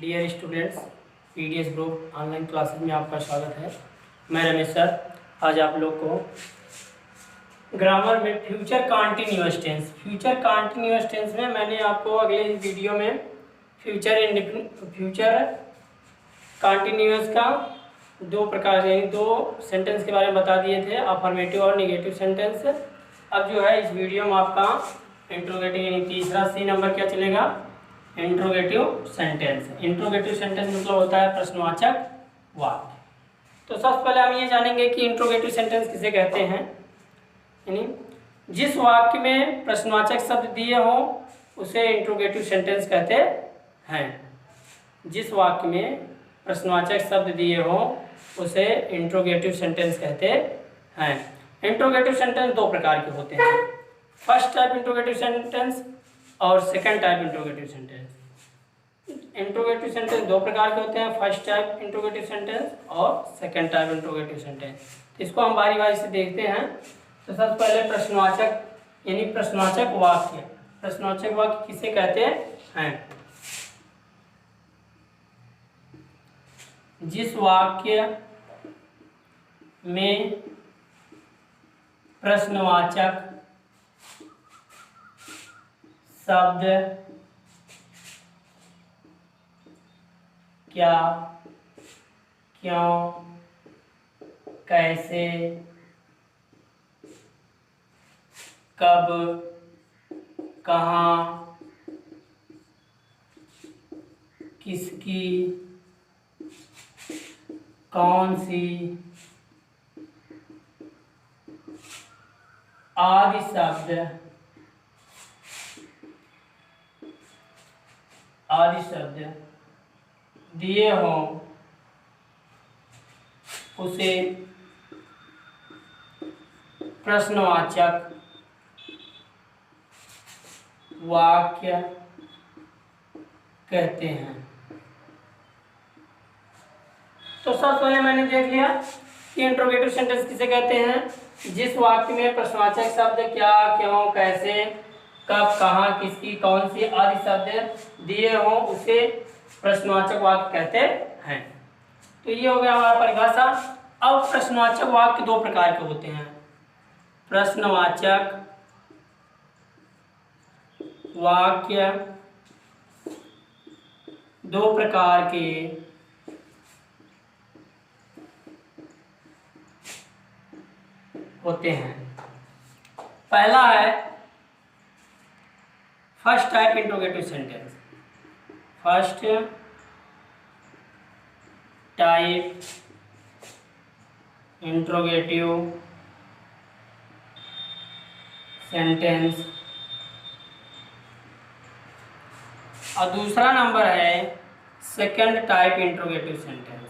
Dear students, PDS group online classes में आपका स्वागत है। मैं रमेश सर आज आप लोग को ग्रामर में फ्यूचर कॉन्टिन्यूअस टेंस में मैंने आपको अगले वीडियो में फ्यूचर कॉन्टिन्यूअस का दो प्रकार यानी दो सेंटेंस के बारे में बता दिए थे, अफर्मेटिव और निगेटिव सेंटेंस। अब जो है इस वीडियो में आपका इंट्रोगेटिव यानी तीसरा सी नंबर क्या चलेगा, इंट्रोगेटिव सेंटेंस। इंट्रोगेटिव सेंटेंस मतलब होता है प्रश्नवाचक वाक्य। तो सबसे पहले हम ये जानेंगे कि इंट्रोगेटिव सेंटेंस किसे कहते हैं। यानी जिस वाक्य में प्रश्नवाचक शब्द दिए हों उसे इंट्रोगेटिव सेंटेंस कहते हैं। जिस वाक्य में प्रश्नवाचक शब्द दिए हों उसे इंट्रोगेटिव सेंटेंस कहते हैं। इंट्रोगेटिव सेंटेंस दो प्रकार के होते हैं, फर्स्ट टाइप इंट्रोगेटिव सेंटेंस और second type interrogative sentence. Interrogative sentence दो प्रकार के होते हैं, फर्स्ट टाइप इंट्रोगेटिव सेंटेंस और सेकंड टाइप इंट्रोगेटिव सेंटेंस। तो इसको हम बारी बारी से देखते हैं। तो सबसे पहले प्रश्नवाचक यानी प्रश्नवाचक वाक्य। प्रश्नवाचक वाक्य किसे कहते हैं? जिस वाक्य में प्रश्नवाचक शब्द क्या, क्यों, कैसे, कब, कहाँ, किसकी, कौन सी आदि शब्द दिए हों उसे प्रश्नवाचक वाक्य कहते हैं। तो सबसे पहले मैंने देख लिया कि इंट्रोगेटिव सेंटेंस किसे कहते हैं। जिस वाक्य में प्रश्नवाचक शब्द क्या, क्यों, कैसे, कब, कहाँ, किसकी, कौन सी आदि शब्द दिए हों उसे प्रश्नवाचक वाक्य कहते हैं। तो ये हो गया हमारा परिभाषा। अब प्रश्नवाचक वाक्य दो प्रकार के होते हैं। प्रश्नवाचक वाक्य दो प्रकार के होते हैं। पहला है first type interrogative sentence. First type interrogative sentence और दूसरा नंबर है second type interrogative sentence.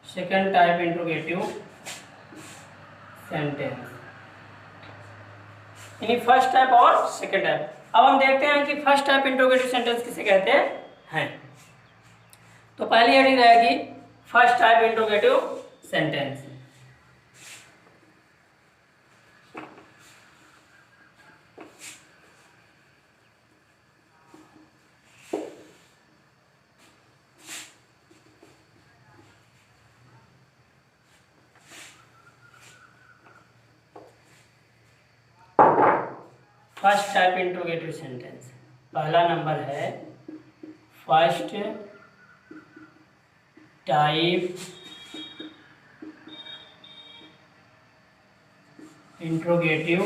Second type interrogative sentence यानी फर्स्ट टाइप और सेकंड टाइप। अब हम देखते हैं कि फर्स्ट टाइप इंट्रोगेटिव सेंटेंस किसे कहते हैं। तो पहली हेडिंग रहेगी first type interrogative sentence. First type interrogative sentence पहला नंबर है फर्स्ट टाइप इंट्रोगेटिव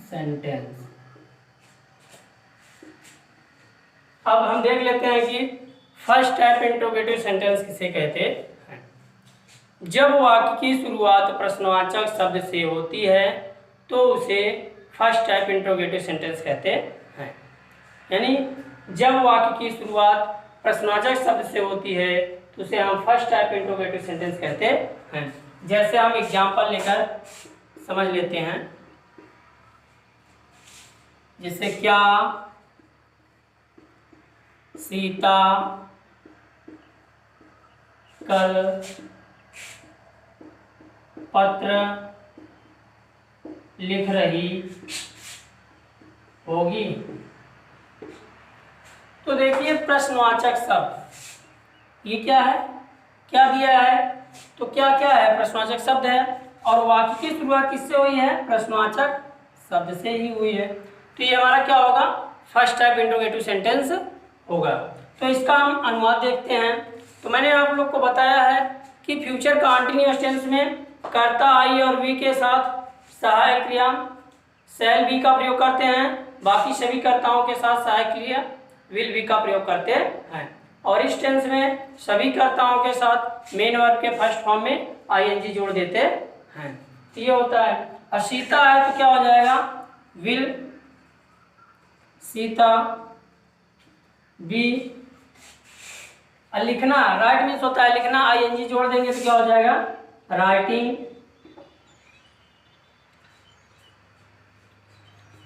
सेंटेंस। अब हम देख लेते हैं कि फर्स्ट टाइप इंट्रोगेटिव सेंटेंस किसे कहते हैं। जब वाक्य की शुरुआत प्रश्नवाचक शब्द से होती है तो उसे फर्स्ट टाइप इंट्रोगेटिव सेंटेंस कहते हैं। यानी जब वाक्य की शुरुआत प्रश्नवाचक शब्द से होती है तो उसे हम फर्स्ट टाइप इंट्रोगेटिव सेंटेंस कहते हैं। जैसे हम एग्जांपल लेकर समझ लेते हैं। जैसे क्या सीता कल पत्र लिख रही होगी। तो देखिए प्रश्नवाचक शब्द ये क्या है, क्या दिया है, तो क्या क्या है, प्रश्नवाचक शब्द है और वाक्य की शुरुआत किससे हुई है, प्रश्नवाचक शब्द से ही हुई है। तो ये हमारा क्या होगा, फर्स्ट टाइप इंट्रोगेटिव सेंटेंस होगा। तो इसका हम अनुवाद देखते हैं। तो मैंने आप लोग को बताया है कि फ्यूचर कंटीन्यूअस टेंस में कर्ता आई और वी के साथ सहायक क्रिया शैल बी का प्रयोग करते हैं, बाकी सभी कर्ताओं के साथ सहायक क्रिया विल बी का प्रयोग करते हैं। और इस टेंस में सभी कर्ताओं के साथ मेन वर्ब के फर्स्ट फॉर्म में आईएनजी जोड़ देते हैं। तो ये होता है। और सीता है तो क्या हो जाएगा, विल सीता बी। लिखना राइट मीन्स होता है लिखना, आईएनजी जोड़ देंगे तो क्या हो जाएगा, राइटिंग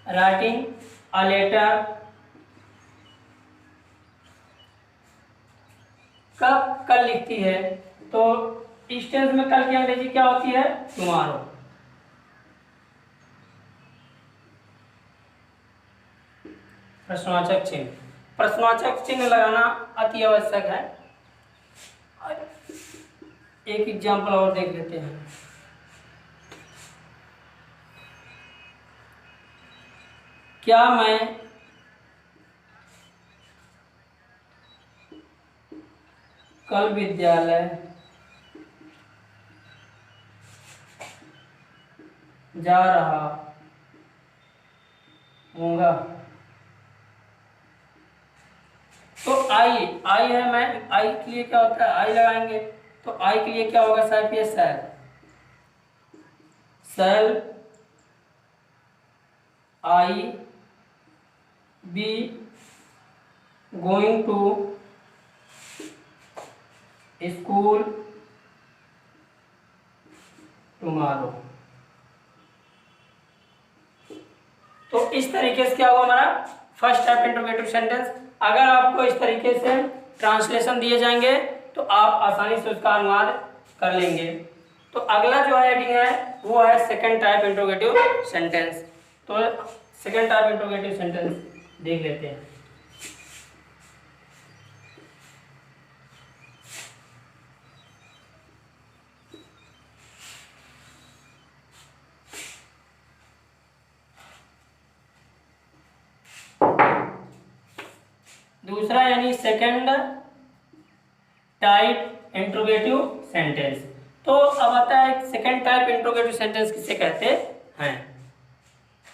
राइटिंग अ लेटर। कब, कल लिखती है, तो इस टेंस में कल की अंग्रेजी क्या होती है, टुमारो। प्रश्नवाचक चिन्ह, प्रश्नवाचक चिन्ह लगाना अति आवश्यक है। एक एग्जाम्पल और देख लेते हैं। क्या मैं कल विद्यालय जा रहा हूँगा। तो आई, आई है, मैं आई के लिए क्या होता है, आई लगाएंगे तो आई के लिए क्या होगा, shall shall I be going to school tomorrow. तो इस तरीके से क्या हुआ हमारा फर्स्ट टाइप इंट्रोगेटिव सेंटेंस। अगर आपको इस तरीके से ट्रांसलेशन दिए जाएंगे तो आप आसानी से उसका अनुवाद कर लेंगे। तो अगला जो हेडिंग है वो है सेकंड टाइप इंट्रोगेटिव सेंटेंस। तो सेकंड टाइप इंट्रोगेटिव सेंटेंस देख लेते हैं। दूसरा यानी सेकंड टाइप इंट्रोगेटिव सेंटेंस। तो अब आता है सेकंड टाइप इंट्रोगेटिव सेंटेंस किसे कहते हैं।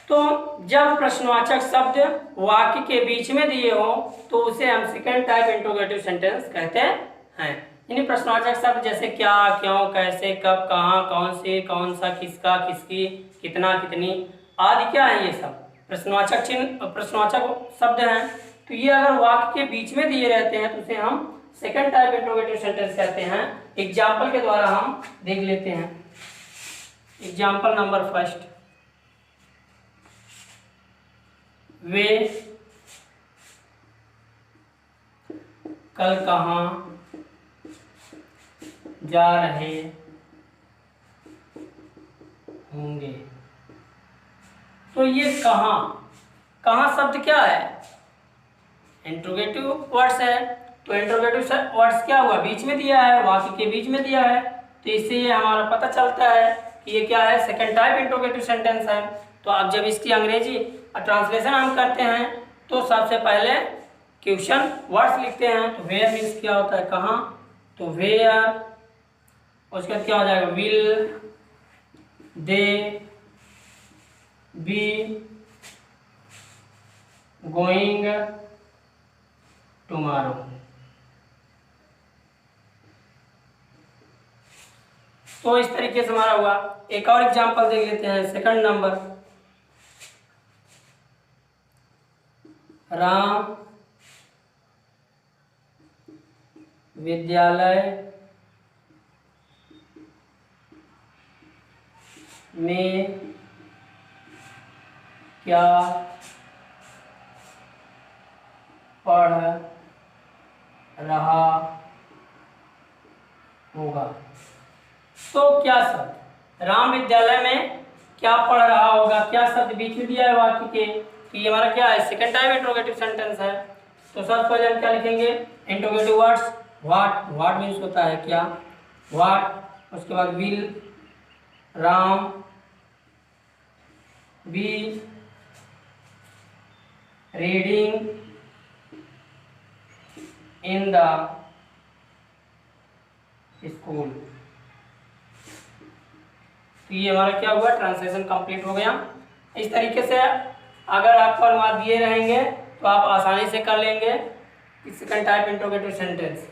तो जब प्रश्नवाचक शब्द वाक्य के बीच में दिए हो तो उसे हम सेकंड टाइप इंट्रोगेटिव सेंटेंस कहते हैं। यानी प्रश्नवाचक शब्द जैसे क्या, क्यों, कैसे, कब, कहाँ, कौन से, कौन सा, किसका, किसकी, कितना, कितनी आदि क्या है, ये सब प्रश्नवाचक चिन्ह, प्रश्नवाचक शब्द हैं। तो ये अगर वाक्य के बीच में दिए रहते हैं तो उसे हम सेकंड टाइप इंट्रोगेटिव सेंटेंस कहते हैं। एग्जाम्पल के द्वारा हम देख लेते हैं। एग्जाम्पल नंबर फर्स्ट, वे कल कहाँ जा रहे होंगे। तो ये कहाँ, कहाँ शब्द क्या है, इंट्रोगेटिव वर्ड्स है। तो इंट्रोगेटिव वर्ड्स क्या हुआ, बीच में दिया है, वाक्य के बीच में दिया है। तो इससे ये हमारा पता चलता है कि ये क्या है, सेकंड टाइप इंट्रोगेटिव सेंटेंस है। तो अब जब इसकी अंग्रेजी ट्रांसलेशन हम करते हैं तो सबसे पहले क्वेश्चन वर्ड्स लिखते हैं। तो वेयर मीन्स क्या होता है, कहाँ, तो वेयर, उसके बाद क्या हो जाएगा, will they be going tomorrow. तो इस तरीके से हमारा हुआ। एक और एग्जांपल देख लेते हैं, सेकंड नंबर, राम विद्यालय में क्या पढ़ रहा होगा। तो क्या शब्द, राम विद्यालय में क्या पढ़ रहा होगा, क्या शब्द बीच में दिया है वाक्य के, तो ये हमारा क्या है, सेकंड टाइप इंट्रोगेटिव सेंटेंस है। तो सबसे पहले हम क्या लिखेंगे, इंट्रोगेटिव वर्ड्स, व्हाट मीन्स होता है क्या, व्हाट, उसके बाद will, Ram, be reading in the school. तो ये हमारा क्या हुआ, ट्रांसलेशन कंप्लीट हो गया। इस तरीके से अगर आपको अनुवाद दिए रहेंगे तो आप आसानी से कर लेंगे सेकंड टाइप इंट्रोगेटिव सेंटेंस।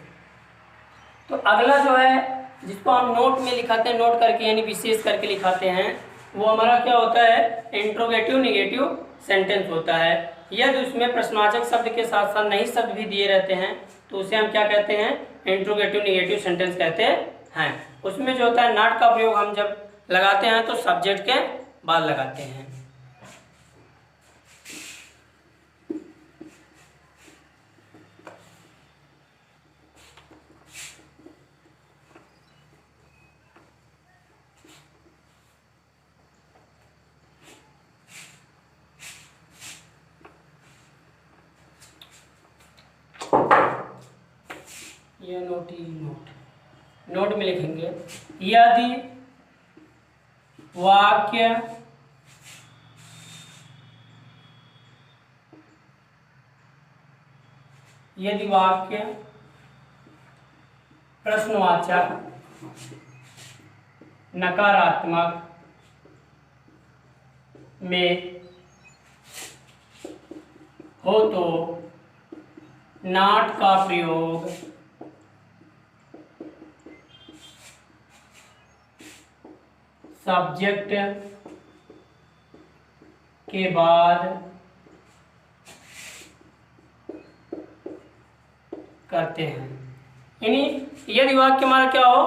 तो अगला जो है जिसको हम नोट में लिखाते हैं, नोट करके यानी विशेष करके लिखाते हैं, वो हमारा क्या होता है, इंट्रोगेटिव निगेटिव सेंटेंस होता है। यदि उसमें प्रश्नवाचक शब्द के साथ साथ नई शब्द भी दिए रहते हैं तो उसे हम क्या कहते हैं, इंट्रोगेटिव निगेटिव सेंटेंस कहते हैं। उसमें जो होता है नॉट का प्रयोग हम जब लगाते हैं तो सब्जेक्ट के बाद लगाते हैं। ये नोट में लिखेंगे, यदि वाक्य प्रश्नवाचक नकारात्मक में हो तो नॉट का प्रयोग सब्जेक्ट के बाद करते हैं। यानी यदि वाक्य हमारा क्या हो,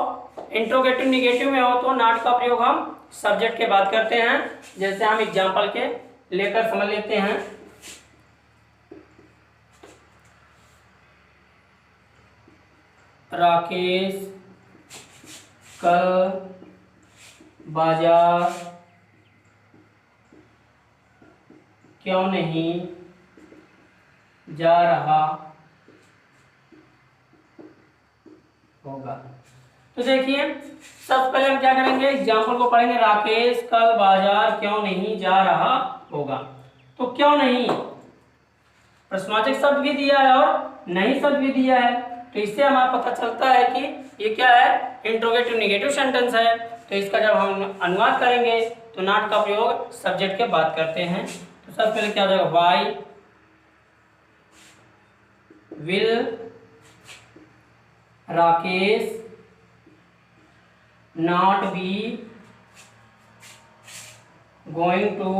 इंट्रोगेटिव निगेटिव में हो तो नॉट का प्रयोग हम सब्जेक्ट के बाद करते हैं। जैसे हम एग्जाम्पल के लेकर समझ लेते हैं। राकेश कल बाजार क्यों नहीं जा रहा होगा। तो देखिए सबसे पहले हम क्या करेंगे, एग्जाम्पल को पढ़ेंगे। राकेश कल बाजार क्यों नहीं जा रहा होगा। तो क्यों नहीं, प्रश्नवाचक शब्द भी दिया है और नहीं शब्द भी दिया है, तो इससे हमारा पता चलता है कि ये क्या है, इंट्रोगेटिव निगेटिव सेंटेंस है। तो इसका जब हम अनुवाद करेंगे तो नॉट का प्रयोग सब्जेक्ट के बाद करते हैं। तो सबसे पहले क्या हो जाएगा, why will Rakesh not be going to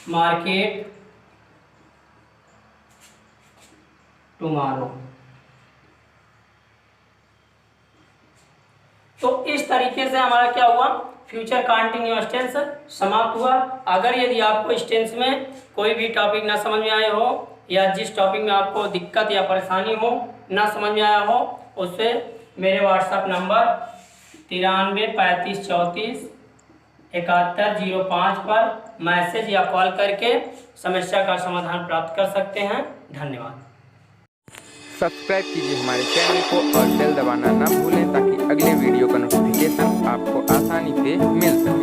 market tomorrow. तो इस तरीके से हमारा क्या हुआ, फ्यूचर कंटिन्यूअस टेंस समाप्त हुआ। अगर यदि आपको इस टेंस में कोई भी टॉपिक ना समझ में आए हो या जिस टॉपिक में आपको दिक्कत या परेशानी हो, ना समझ में आया हो, उससे मेरे व्हाट्सएप नंबर 93 35 34 71 05 पर मैसेज या कॉल करके समस्या का समाधान प्राप्त कर सकते हैं। धन्यवाद। सब्सक्राइब कीजिए हमारे चैनल को और बेल दबाना ना भूलें ताकि अगले वीडियो का नोटिफिकेशन आपको आसानी से मिल सके।